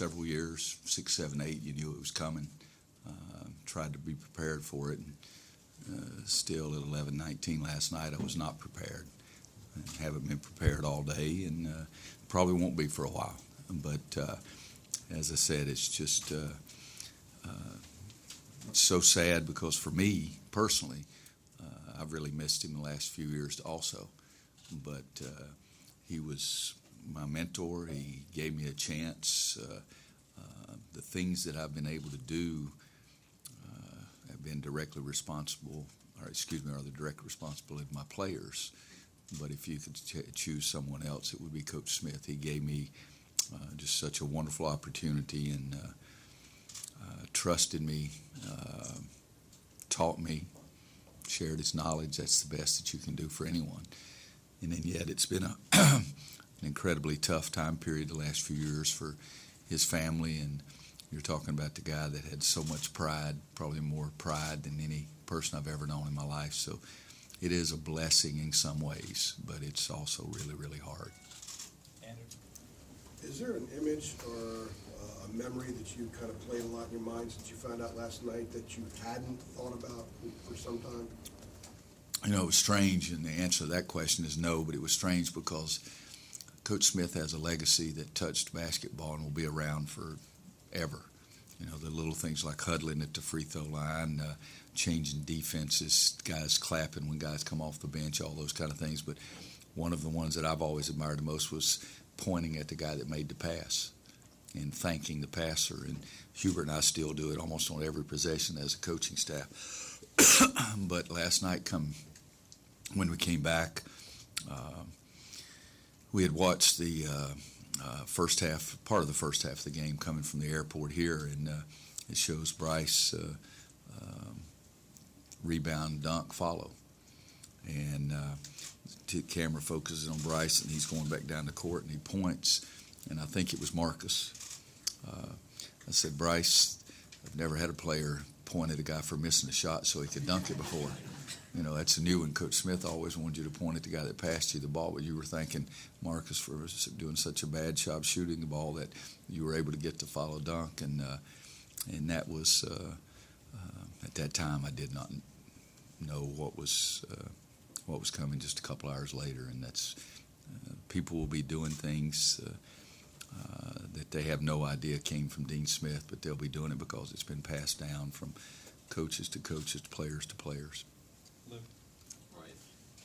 several years, 6, 7, 8. You knew it was coming. Tried to be prepared for it. And, still at 11:19 last night, I was not prepared. I haven't been prepared all day, and probably won't be for a while. But as I said, it's just it's so sad because for me personally, I've really missed him the last few years also. But he was my mentor. He gave me a chance. The things that I've been able to do have been directly responsible, or are the direct responsibility of my players. But if you could choose someone else, it would be Coach Smith. He gave me just such a wonderful opportunity and trusted me, taught me, shared his knowledge. That's the best that you can do for anyone. And then yet it's been an incredibly tough time period the last few years for his family. And you're talking about the guy that had so much pride, probably more pride than any person I've ever known in my life. So it is a blessing in some ways, but it's also really, really hard. Andrew? Is there an image or a memory that you kind of played a lot in your mind since you found out last night that you hadn't thought about for some time? You know, it was strange, and the answer to that question is no, but it was strange because Coach Smith has a legacy that touched basketball and will be around forever. You know, the little things like huddling at the free throw line, changing defenses, guys clapping when guys come off the bench, all those kind of things. But one of the ones that I've always admired the most was pointing at the guy that made the pass and thanking the passer. And Hubert and I still do it almost on every possession as a coaching staff. But last night, when we came back, we had watched the first half, part of the first half of the game coming from the airport here, and it shows Bryce rebound, dunk, follow. And the camera focuses on Bryce, and he's going back down the court, and he points, and I think it was Marcus. I said, Bryce, I've never had a player point at a guy for missing a shot so he could dunk it before. You know, that's a new one. Coach Smith always wanted you to point at the guy that passed you the ball, but you were thanking Marcus for doing such a bad job shooting the ball that you were able to get to follow dunk. And that was, at that time, I did not know what was coming just a couple hours later. And that's, people will be doing things that they have no idea came from Dean Smith, but they'll be doing it because it's been passed down from coaches to coaches, players to players. Luke? Right.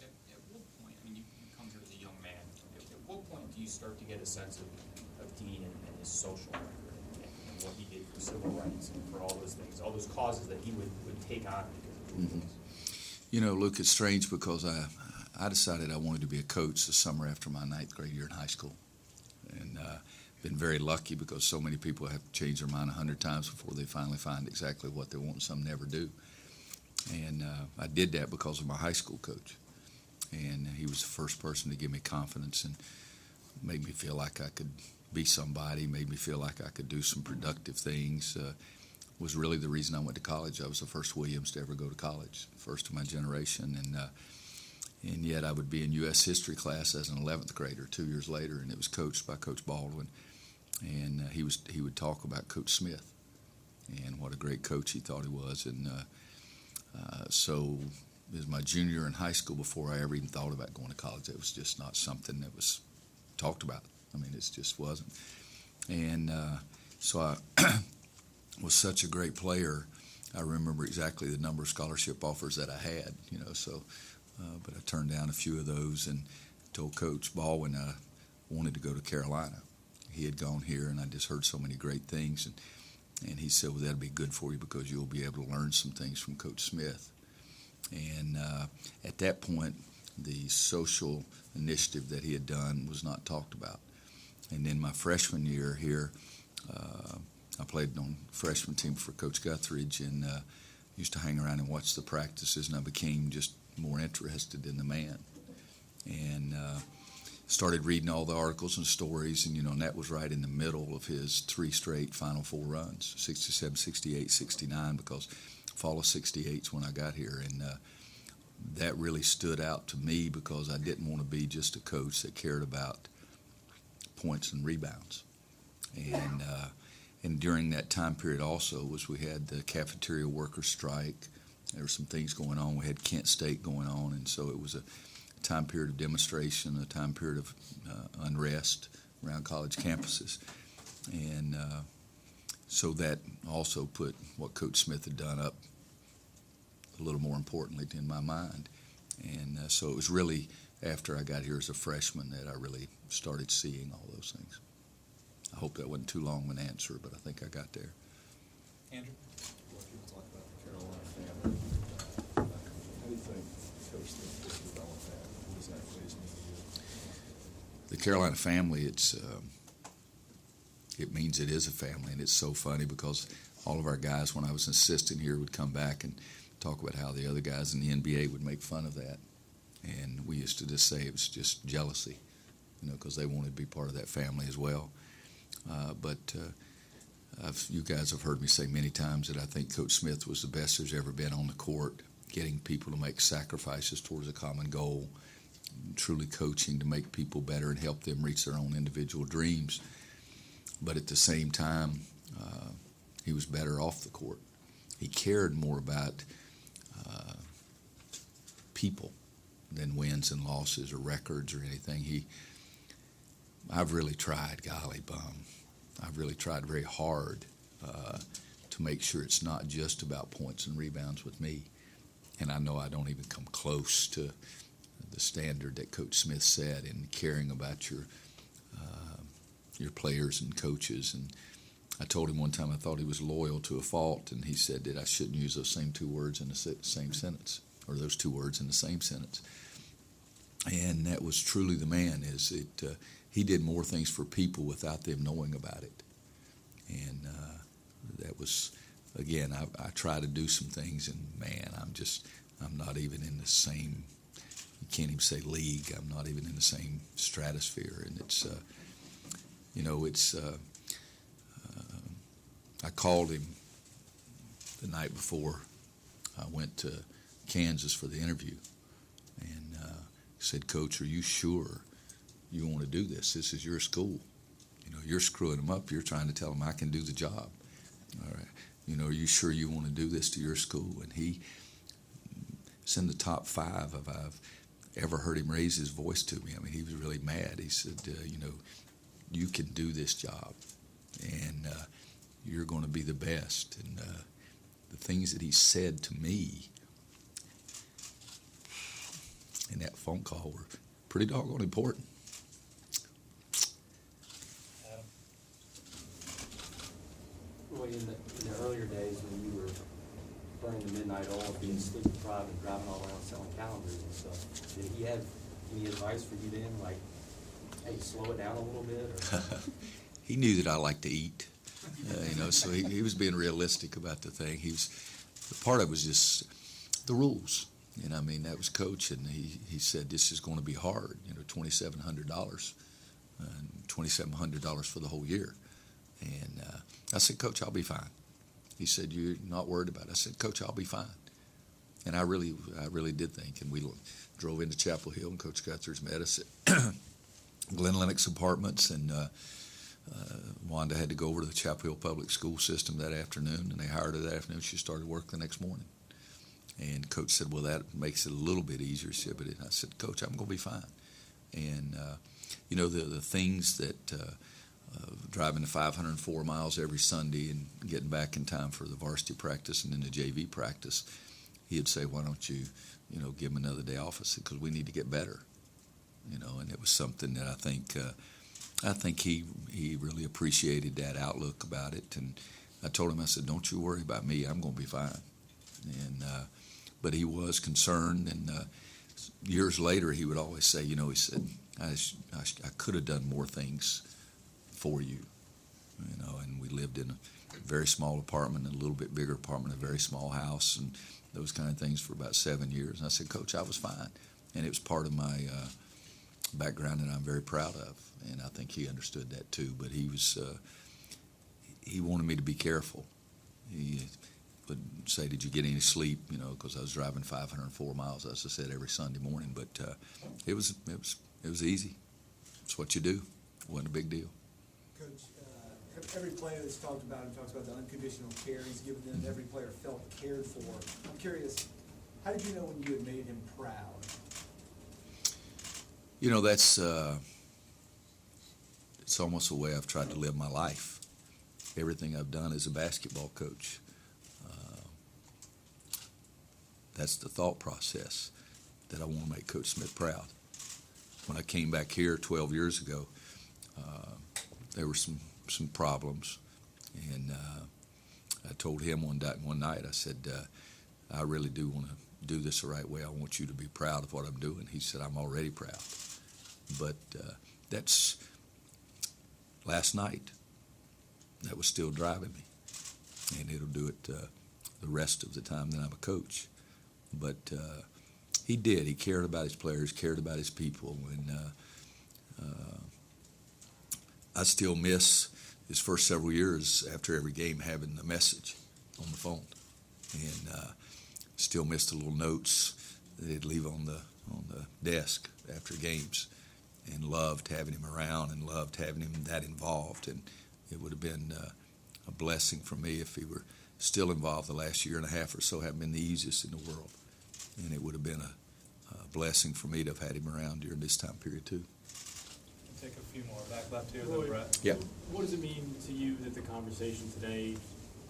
At what point, I mean, you come here as a young man, at what point do you start to get a sense of Dean and his social record and what he did for civil rights and for all those things, all those causes that he would take on because of You know, Luke, it's strange because I decided I wanted to be a coach the summer after my 9th grade year in high school. And been very lucky because so many people have changed their mind 100 times before they finally find exactly what they want, and some never do. And I did that because of my high school coach. And he was the first person to give me confidence and made me feel like I could be somebody, made me feel like I could do some productive things. Was really the reason I went to college. I was the first Williams to ever go to college, first of my generation. And yet I would be in U.S. history class as an 11th grader 2 years later, and it was coached by Coach Baldwin. And he would talk about Coach Smith and what a great coach he thought he was. And so it was my junior year in high school before I ever even thought about going to college. It was just not something that was talked about. I mean, it just wasn't. And so I was such a great player. I remember exactly the number of scholarship offers that I had, you know, so but I turned down a few of those and told Coach Baldwin I wanted to go to Carolina. He had gone here, and I just heard so many great things. And he said, well, that'll be good for you because you'll be able to learn some things from Coach Smith. And at that point, the social initiative that he had done was not talked about. And then my freshman year here, I played on the freshman team for Coach Guthridge and used to hang around and watch the practices, and I became just more interested in the man. And started reading all the articles and stories, and, you know, and that was right in the middle of his 3 straight Final Four runs, 67, 68, 69, because fall of 68 is when I got here. And that really stood out to me because I didn't want to be just a coach that cared about points and rebounds. And And during that time period also was we had the cafeteria worker strike. There were some things going on. We had Kent State going on, and so it was a time period of demonstration, a time period of unrest around college campuses. And so that also put what Coach Smith had done up a little more importantly in my mind. And so it was really after I got here as a freshman that I really started seeing all those things. I hope that wasn't too long of an answer, but I think I got there. Andrew? Well, people talk about the Carolina family. How do you think Coach Smith has developed that? What does that place mean to you? The Carolina family, it means it is a family, and it's so funny because all of our guys, when I was an assistant here, would come back and talk about how the other guys in the NBA would make fun of that. And we used to just say it was just jealousy, because they wanted to be part of that family as well. But you guys have heard me say many times that I think Coach Smith was the best there's ever been on the court, getting people to make sacrifices towards a common goal, truly coaching to make people better and help them reach their own individual dreams. But at the same time, he was better off the court. He cared more about people than wins and losses or records or anything. I've really tried, golly bum. I've really tried very hard to make sure it's not just about points and rebounds with me. And I know I don't even come close to the standard that Coach Smith set in caring about your players and coaches. And I told him one time I thought he was loyal to a fault, and he said that I shouldn't use those same two words in the same sentence, or those two words in the same sentence. And that was truly the man. He did more things for people without them knowing about it. And that was, again, I try to do some things, and man, I'm not even in the same, you can't even say league. I'm not even in the same stratosphere. And I called him the night before I went to Kansas for the interview, and said, "Coach, are you sure you want to do this? This is your school. You're screwing them up. You're trying to tell them I can do the job. All right. Are you sure you want to do this to your school?" And it's in the top 5 of I've ever heard him raise his voice to me. I mean, he was really mad. He said, you can do this job, and you're going to be the best. And the things that he said to me in that phone call were pretty doggone important. Adam? Well, in the earlier days when you were burning the midnight oil, being sleep deprived and driving all around selling calendars and stuff, did he have any advice for you then, like, hey, slow it down a little bit? Or? He knew that I like to eat, so he was being realistic about the thing. The part of it was just the rules. I mean, that was Coach, and he said this is going to be hard. $2,700, and $2,700 for the whole year. And I said, "Coach, I'll be fine." He said, "You're not worried about it?" I said, "Coach, I'll be fine." And I really did think. And we drove into Chapel Hill, and Coach Guthers met us at Glenn Lennox Apartments, and Wanda had to go over to the Chapel Hill Public School System that afternoon, and they hired her that afternoon. She started work the next morning. And Coach said, "Well, that makes it a little bit easier." I said, "Coach, I'm going to be fine." And, the things that driving the 504 miles every Sunday and getting back in time for the varsity practice and then the JV practice, he'd say, "Why don't you, give him another day off?" I said, "Because we need to get better." And it was something that I think he really appreciated that outlook about it. And I told him, I said, "Don't you worry about me. I'm going to be fine." And but he was concerned, and years later he would always say, he said, I could have done more things for you, and we lived in a very small apartment, a little bit bigger apartment, a very small house, and those kind of things for about 7 years. And I said, "Coach, I was fine." And it was part of my background that I'm very proud of, and I think he understood that too. But he wanted me to be careful. He would say, "Did you get any sleep?" Because I was driving 504 miles, as I said, every Sunday morning. But it was easy. It's what you do. It wasn't a big deal. Coach, Every player that's talked about him talks about the unconditional care he's given them. Every player felt cared for. I'm curious, how did you know when you had made him proud? You know, that's it's almost the way I've tried to live my life. Everything I've done as a basketball coach. That's the thought process, that I want to make Coach Smith proud. When I came back here 12 years ago, there were some problems, and I told him one night, I said, I really do want to do this the right way. I want you to be proud of what I'm doing. He said, I'm already proud. But that's last night. That was still driving me, and it'll do it the rest of the time that I'm a coach. But he did. He cared about his players, cared about his people, and I still miss his first several years after every game having the message on the phone, and still miss the little notes that he'd leave on the desk after games, and loved having him around and loved having him that involved. And it would have been a blessing for me if he were still involved. The last year and a half or so haven't been the easiest in the world, and it would have been a blessing for me to have had him around during this time period too. Take a few more back left here, Roy, then Brett. Yeah. What does it mean to you that the conversation today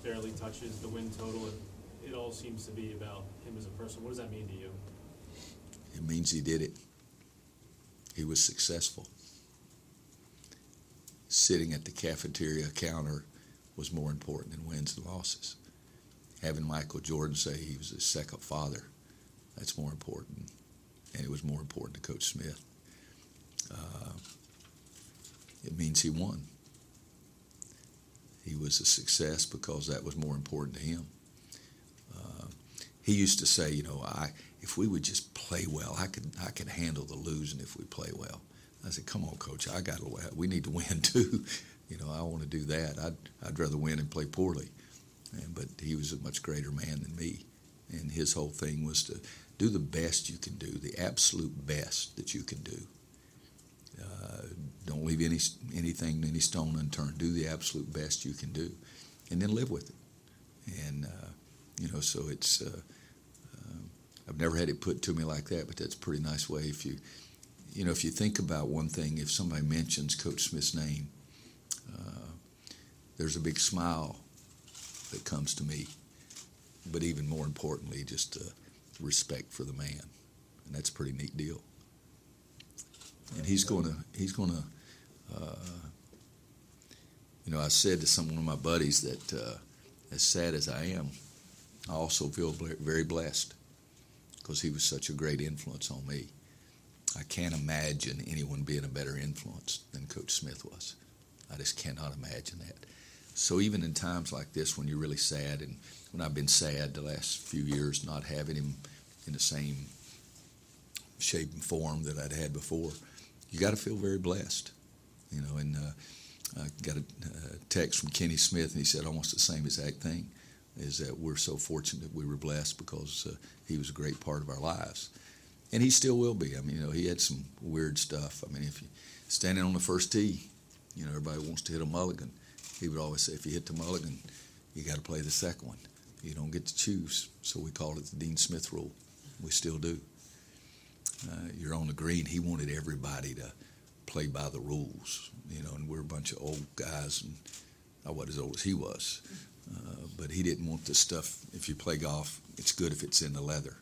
barely touches the win total? It all seems to be about him as a person. What does that mean to you? It means he did it. He was successful. Sitting at the cafeteria counter was more important than wins and losses. Having Michael Jordan say he was his second father, that's more important. And it was more important to Coach Smith. It means he won. He was a success because that was more important to him. He used to say, you know, if we would just play well, I could handle the losing if we play well. I said, come on, Coach, we need to win too. You know, I want to do that. I'd rather win and play poorly. But he was a much greater man than me. And his whole thing was to do the best you can do, the absolute best that you can do. Don't leave any stone unturned. Do the absolute best you can do, and then live with it. And you know, so it's. I've never had it put to me like that, but that's a pretty nice way. If you think about one thing, if somebody mentions Coach Smith's name, there's a big smile that comes to me. But even more importantly, just respect for the man, and that's a pretty neat deal. And he's gonna. I said to one of my buddies that as sad as I am, I also feel very blessed because he was such a great influence on me. I can't imagine anyone being a better influence than Coach Smith was. I just cannot imagine that. So even in times like this, when you're really sad, and when I've been sad the last few years, not having him in the same shape and form that I'd had before, you got to feel very blessed, you know. And I got a text from Kenny Smith, and he said almost the same exact thing, is that we're so fortunate we were blessed because he was a great part of our lives. And he still will be. I mean, you know, he had some weird stuff. I mean, if you're standing on the first tee, you know, everybody wants to hit a mulligan. He would always say, if you hit the mulligan, you got to play the second one. You don't get to choose. So we called it the Dean Smith rule. We still do. You're on the green. He wanted everybody to play by the rules, you know, and we're a bunch of old guys, and I wasn't as old as he was. But he didn't want the stuff, if you play golf, it's good if it's in the leather.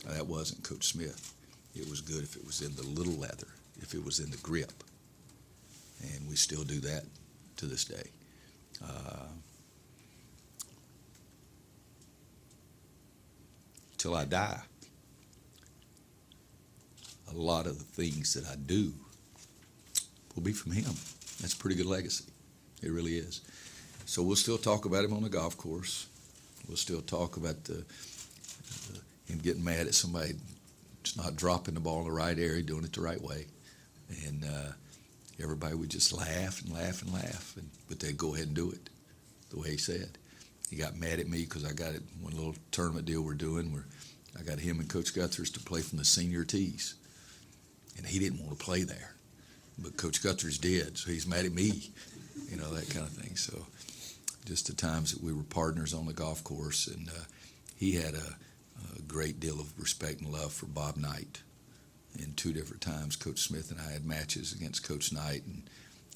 That wasn't Coach Smith. It was good if it was in the little leather, if it was in the grip. And we still do that to this day. Till I die, a lot of the things that I do will be from him. That's a pretty good legacy. It really is. So we'll still talk about him on the golf course. We'll still talk about him getting mad at somebody just not dropping the ball in the right area, doing it the right way. And everybody would just laugh and laugh and laugh, but they'd go ahead and do it the way he said. He got mad at me because I got it one little tournament deal we're doing where I got him and Coach Guthers to play from the senior tees. And he didn't want to play there. But Coach Guthers did, so he's mad at me. you know, that kind of thing. So just the times that we were partners on the golf course, and he had a great deal of respect and love for Bob Knight. And 2 different times, Coach Smith and I had matches against Coach Knight, and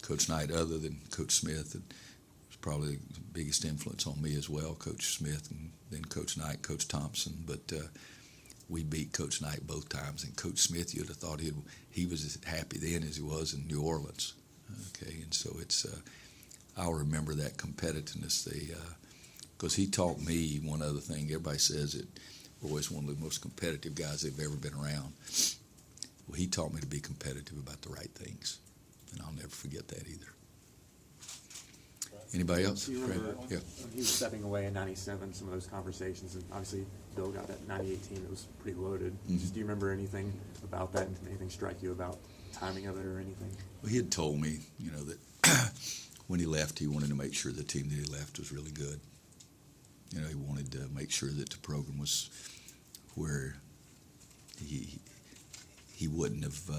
Coach Knight, other than Coach Smith, was probably the biggest influence on me as well. Coach Smith, and then Coach Knight, Coach Thompson. But we beat Coach Knight both times, and Coach Smith, you'd have thought he was as happy then as he was in New Orleans. Okay, and so it's I'll remember that competitiveness. Because he taught me one other thing. Everybody says that Roy's one of the most competitive guys they've ever been around. Well, he taught me to be competitive about the right things, and I'll never forget that either. Anybody else? Do you remember Yeah. when he was stepping away in '97, some of those conversations, and obviously Bill got that '98 team that was pretty loaded. Mhm. Just do you remember anything about that, and anything strike you about timing of it or anything? Well, he had told me, you know, that when he left, he wanted to make sure the team that he left was really good. You know, he wanted to make sure that the program was where he wouldn't have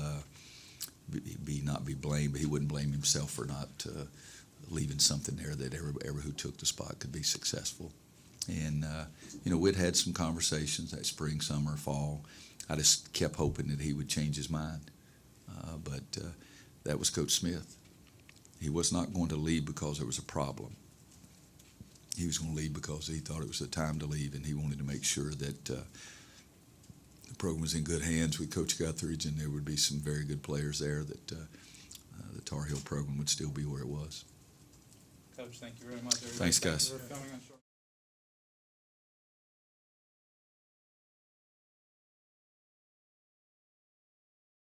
not be blamed, but he wouldn't blame himself for not leaving something there that everyone who took the spot could be successful. And you know, we'd had some conversations that spring, summer, fall. I just kept hoping that he would change his mind, but that was Coach Smith. He was not going to leave because there was a problem. He was going to leave because he thought it was the time to leave, and he wanted to make sure that the program was in good hands with Coach Guthridge, and there would be some very good players there, that the Tar Heel program would still be where it was. Coach, thank you very much. Thanks, guys. Thank you for coming on short.